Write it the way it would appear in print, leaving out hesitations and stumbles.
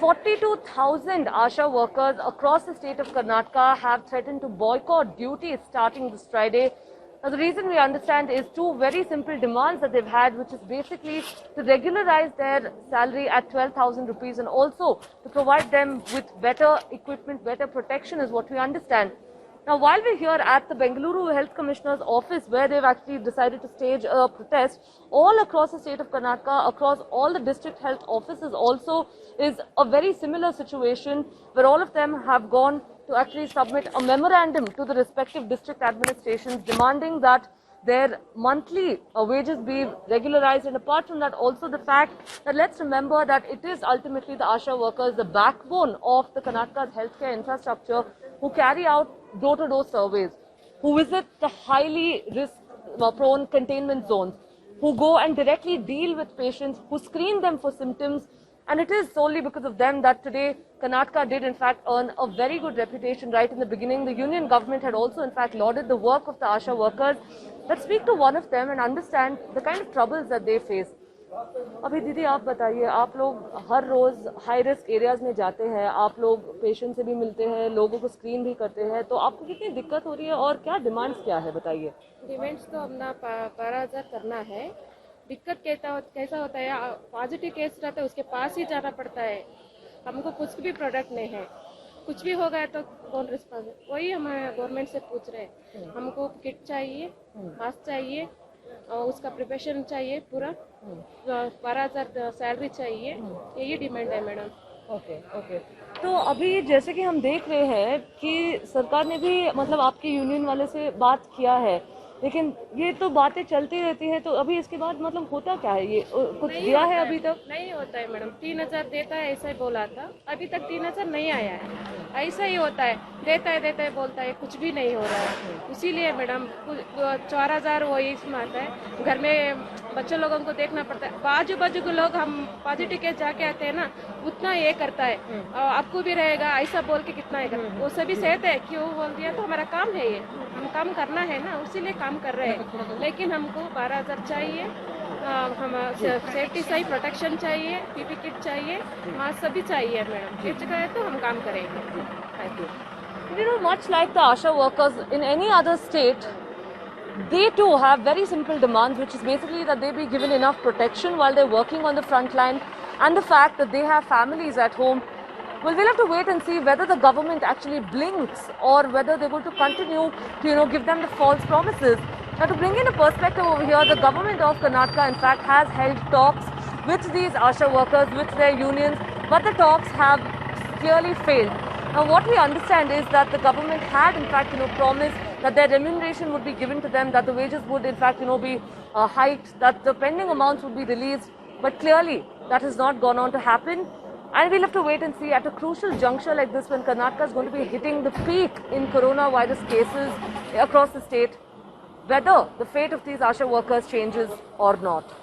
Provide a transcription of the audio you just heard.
42,000 ASHA workers across the state of Karnataka have threatened to boycott duties starting this Friday. Now, the reason we understand is two very simple demands that they've had, which is basically to regularize their salary at 12,000 rupees and also to provide them with better equipment, better protection is what we understand. Now, while we're here at the Bengaluru Health Commissioner's office, where they've actually decided to stage a protest, all across the state of Karnataka, across all the district health offices also is a very similar situation, where all of them have gone to actually submit a memorandum to the respective district administrations demanding that their monthly wages be regularized, and apart from that also the fact that let's remember that it is ultimately the ASHA workers, the backbone of the Karnataka's healthcare infrastructure, who carry out door-to-door surveys, who visit the highly risk-prone containment zones, who go and directly deal with patients, who screen them for symptoms. And it is solely because of them that today Karnataka did in fact earn a very good reputation right in the beginning. The union government had also in fact lauded the work of the ASHA workers. Let's speak to one of them and understand the kind of troubles that they face. अभी दीदी आप बताइए, आप लोग हर रोज high risk areas में जाते हैं, आप लोग पेशेंट से भी मिलते हैं, लोगों को स्क्रीन भी करते हैं, तो आपको कितनी दिक्कत हो रही है और क्या डिमांड्स क्या है बताइए। डिमांड्स तो अपना 12,000 करना है। दिक्कत कैसा होता है, पॉजिटिव केस रहता है उसके पास ही जाना पड़ता है, हमको कुछ भी प्रोडक्ट नहीं है, कुछ भी हो गया तो कौन रिस्पॉन्स, वही हम गवर्नमेंट से पूछ रहे हैं। हमको किट चाहिए, मास्क चाहिए और उसका प्रिपरेशन चाहिए पूरा, 12,000 सैलरी चाहिए, यही डिमांड है मैडम। ओके। तो अभी जैसे कि हम देख रहे हैं कि सरकार ने भी मतलब आपके यूनियन वाले से बात किया है, लेकिन ये तो बातें चलती रहती है, तो अभी इसके बाद मतलब होता क्या है, ये कुछ दिया है अभी तक? नहीं होता है मैडम, 3,000 देता है ऐसा ही बोला था, अभी तक 3,000 नहीं आया है। ऐसा ही होता है, देता है बोलता है, कुछ भी नहीं हो रहा है। इसीलिए मैडम 4,000 वो इसमें आता है, घर में बच्चों लोगों को देखना पड़ता है, बाजू बाजू के लोग हम पॉजिटिव केस जाके आते हैं ना, उतना ये करता है, आपको भी रहेगा ऐसा बोल के कितना है करता है। वो सभी सहते है, क्यों बोल दिया, तो हमारा काम है, ये हम काम करना है ना, उसीलिए काम कर रहे हैं। लेकिन हमको 12,000 चाहिए, हम सेफ्टी सही प्रोटेक्शन चाहिए, पीपी किट चाहिए, मास्क सभी चाहिए मैडम, किट चाहिए तो हम काम करेंगे। Thank you. You know, much like the ASHA workers in any other state, they too have very simple demands, which is basically that they be given enough protection while they're working on the front line, and the fact that they have families at home. Well, we'll have to wait and see whether the government actually blinks or whether they're going to continue to, give them the false promises. Now, to bring in a perspective over here, the government of Karnataka, in fact, has held talks with these ASHA workers, with their unions, but the talks have clearly failed. Now, what we understand is that the government had, in fact, promised that their remuneration would be given to them, that the wages would, in fact, be hiked, that the pending amounts would be released. But clearly, that has not gone on to happen. And we'll have to wait and see at a crucial juncture like this, when Karnataka is going to be hitting the peak in coronavirus cases across the state, whether the fate of these ASHA workers changes or not.